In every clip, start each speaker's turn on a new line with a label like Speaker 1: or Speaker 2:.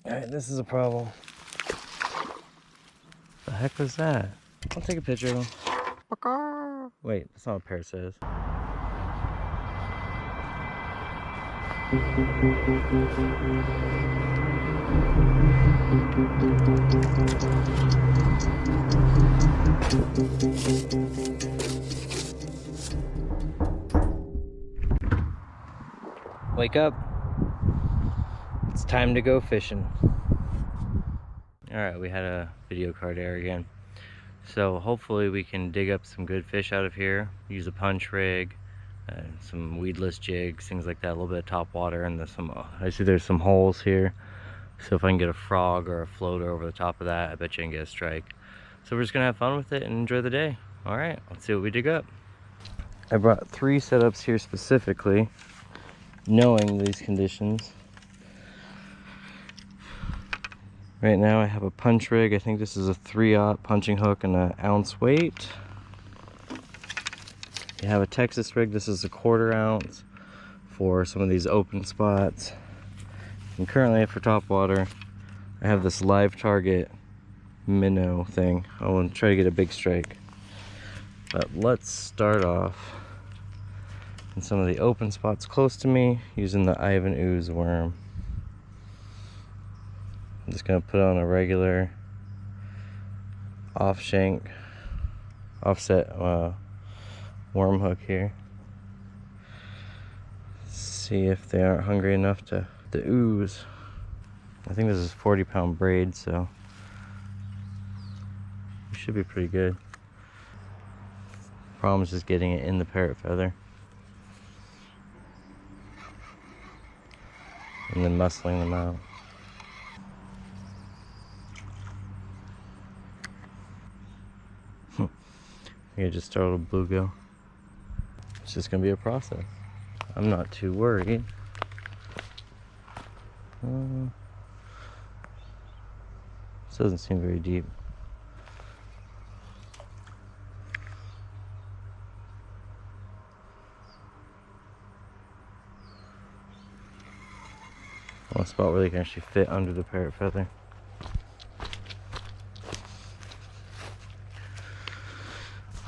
Speaker 1: Alright, this is a problem. The heck was that? I'll take a picture of him. Wait, that's not what Parrot says. Wake up. It's time to go fishing. Alright, we had a video card error again. So hopefully we can dig up some good fish out of here. Use a punch rig, some weedless jigs, things like that. A little bit of top water, and I see there's some holes here. So if I can get a frog or a floater over the top of that, I bet you I can get a strike. So we're just gonna have fun with it and enjoy the day. Alright, let's see what we dig up. I brought 3 setups here specifically, knowing these conditions. Right now I have a punch rig. I think this is a 3/0 punching hook and an ounce weight. You have a Texas rig. This is a 1/4 ounce for some of these open spots. And currently for top water, I have this live target minnow thing. I want to try to get a big strike. But let's start off in some of the open spots close to me using the Ivan Ooze worm. I'm just going to put on a regular offset worm hook here. See if they aren't hungry enough to ooze. I think this is 40-pound braid, so it should be pretty good. Problem is just getting it in the parrot feather and then muscling them out. I just started a bluegill. It's just gonna be a process. I'm not too worried. This doesn't seem very deep. One spot where they can actually fit under the parrot feather.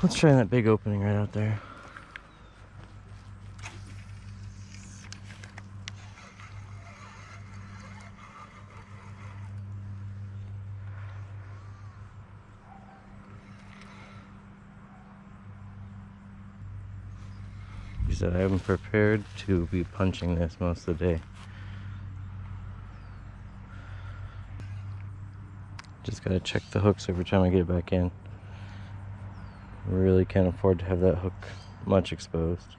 Speaker 1: Let's try that big opening right out there. He said I am prepared to be punching this most of the day. Just gotta check the hooks every time I get it back in. Really can't afford to have that hook much exposed.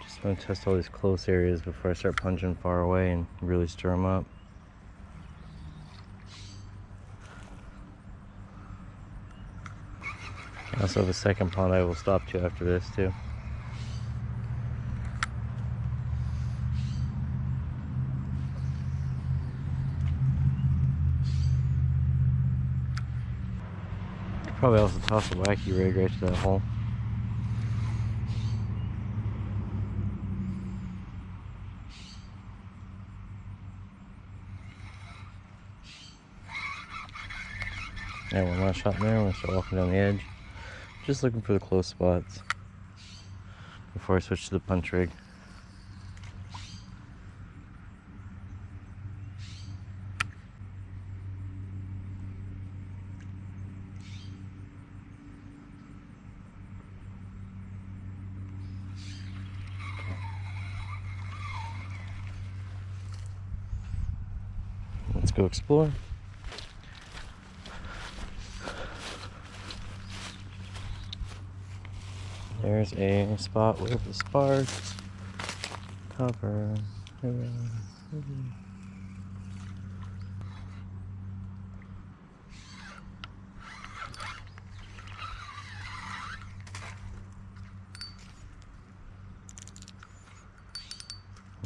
Speaker 1: Just want to test all these close areas before I start punching far away and really stir them up. I also have a second pond I will stop to after this too. Probably also toss a wacky rig right to that hole. Yeah, one last shot in there. I'm gonna start walking down the edge. Just looking for the close spots before I switch to the punch rig. Let's go explore. There's a spot with the sparks cover.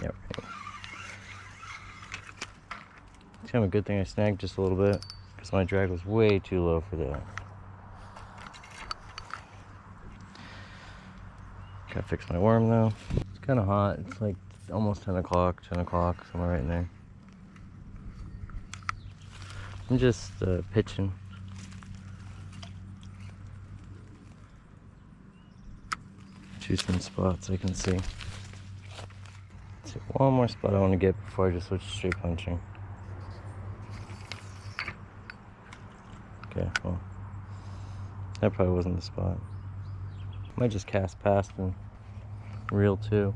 Speaker 1: Yep. It's kind of a good thing I snagged just a little bit because my drag was way too low for that. Gotta fix my worm though. It's kind of hot. It's like almost 10 o'clock, somewhere right in there. I'm just pitching. Choose some spots I can see. Let's see, one more spot I want to get before I just switch to straight punching. Okay, well, that probably wasn't the spot. Might just cast past and reel too.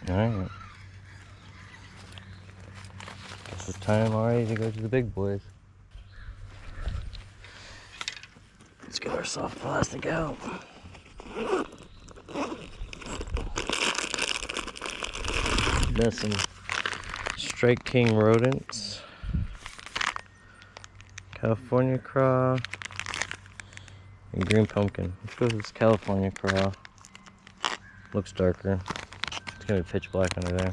Speaker 1: Alright. Guess it's time already to go to the big boys. Let's get our soft plastic out. Got some Strike King rodents, California craw, and green pumpkin. Let's go with this California craw. Looks darker. It's gonna be pitch black under there.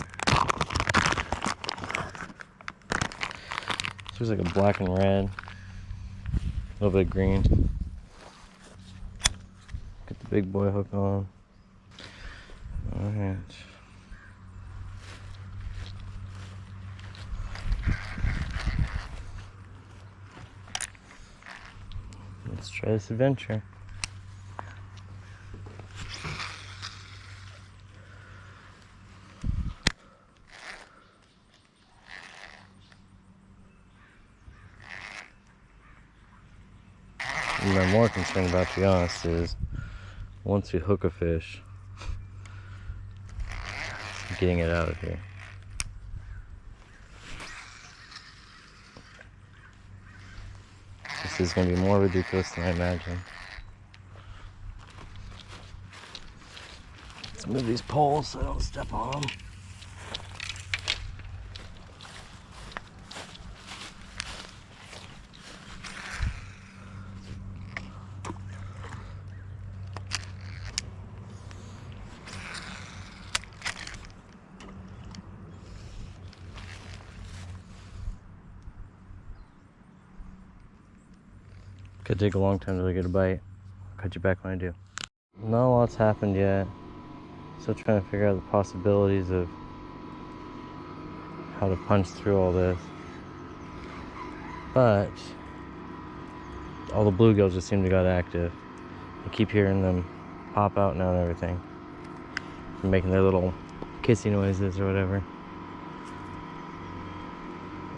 Speaker 1: This looks like a black and red. A little bit of green. Get the big boy hook on. Alright. Let's try this adventure. What I'm more concerned about, to be honest, is once we hook a fish, getting it out of here. This is going to be more ridiculous than I imagined. Let's move these poles so I don't step on them. Could take a long time to really get a bite. I'll cut you back when I do. Not a lot's happened yet. Still trying to figure out the possibilities of how to punch through all this. But all the bluegills just seem to got active. I keep hearing them pop out now and everything. They're making their little kissy noises or whatever.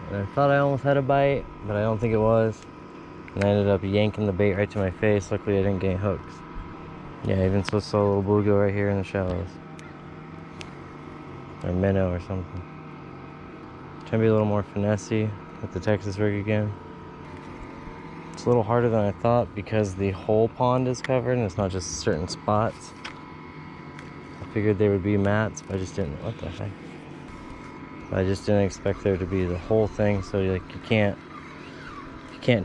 Speaker 1: And I thought I almost had a bite, but I don't think it was. And I ended up yanking the bait right to my face. Luckily I didn't get hooks. Yeah, I even saw a little bluegill right here in the shallows. Or minnow or something. Trying to be a little more finessey with the Texas rig again. It's a little harder than I thought because the whole pond is covered and it's not just certain spots. I figured they would be mats, but I just didn't. What the heck? I just didn't expect there to be the whole thing, so like you can't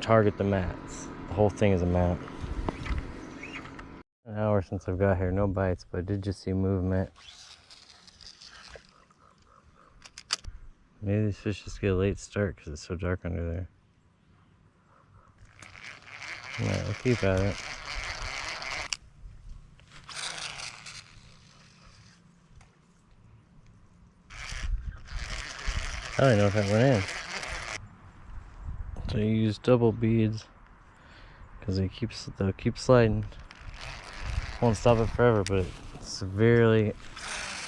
Speaker 1: target the mats. The whole thing is a mat. An hour since I've got here, no bites, but I did just see movement. Maybe these fish just get a late start because it's so dark under there. Alright, we'll keep at it. I don't even know if that went in. So you use double beads because they'll keep sliding. Won't stop it forever, but it severely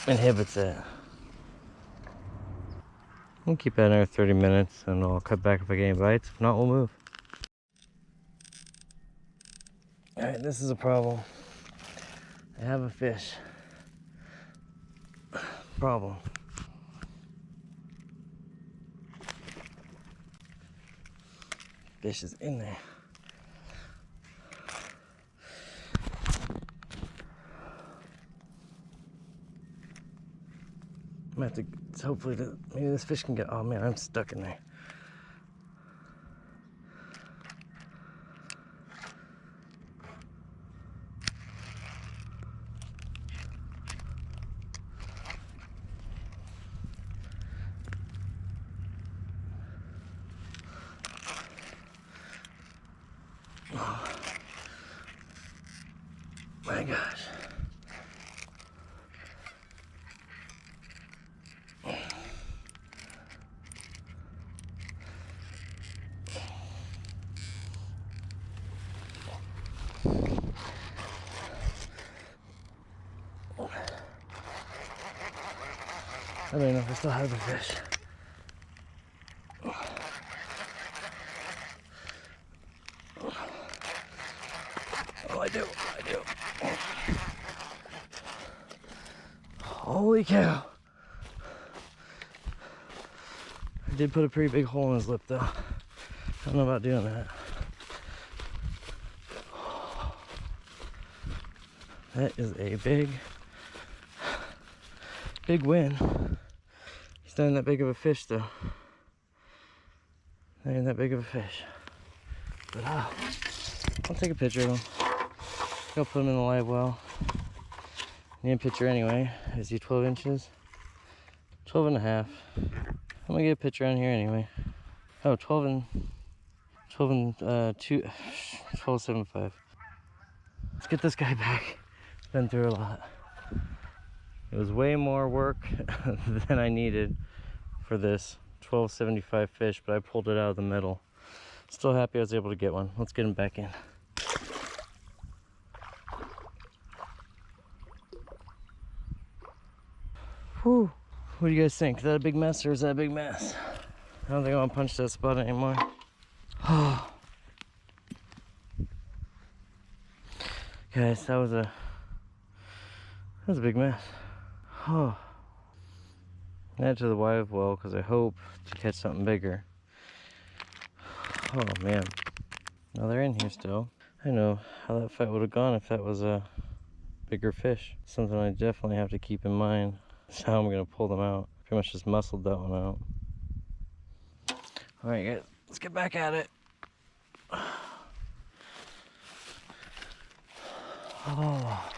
Speaker 1: inhibits it. We'll keep that another 30 minutes and I'll cut back if I get any bites. If not, we'll move. Alright, this is a problem. I have a fish. Problem. Fish is in there. I'm gonna have to hopefully maybe this fish can get. Oh man, I'm stuck in there. Oh my gosh. I don't even know if I still have the fish. Oh, I do. Holy cow. I did put a pretty big hole in his lip though. I don't know about doing that. That is a big win. He's not that big of a fish though. Not even that big of a fish. But I'll take a picture of him. I'll put him in the live well. Need a picture anyway. Is he 12 inches? 12 and a half. I'm gonna get a picture on here anyway. Oh, 12 and 12.75. Let's get this guy back. Been through a lot. It was way more work than I needed for this 12.75 fish, but I pulled it out of the middle. Still happy I was able to get one. Let's get him back in. Whew. What do you guys think? Is that a big mess or is that a big mess? I don't think I want to punch that spot anymore. Guys, that was a big mess. Add to the live well because I hope to catch something bigger. Oh man. Now they're in here still. I know how that fight would have gone if that was a bigger fish. Something I definitely have to keep in mind. That's how I'm gonna pull them out. Pretty much just muscled that one out. Alright guys, let's get back at it. Oh.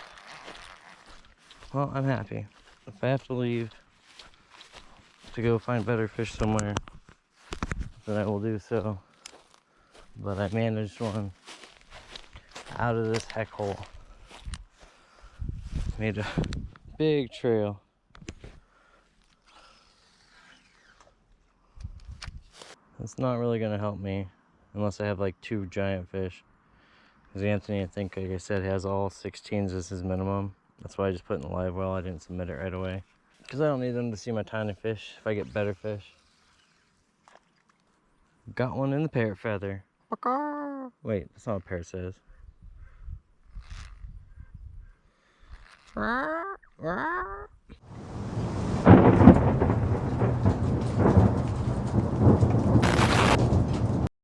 Speaker 1: Well, I'm happy. If I have to leave to go find better fish somewhere, then I will do so. But I managed one out of this heck hole. Made a big trail. It's not really gonna help me unless I have like 2 giant fish. Because Anthony, I think, like I said, has all 16s as his minimum. That's why I just put it in the live well. I didn't submit it right away. Because I don't need them to see my tiny fish if I get better fish. Got one in the Parrot Feather. Wait, that's not what parrot says.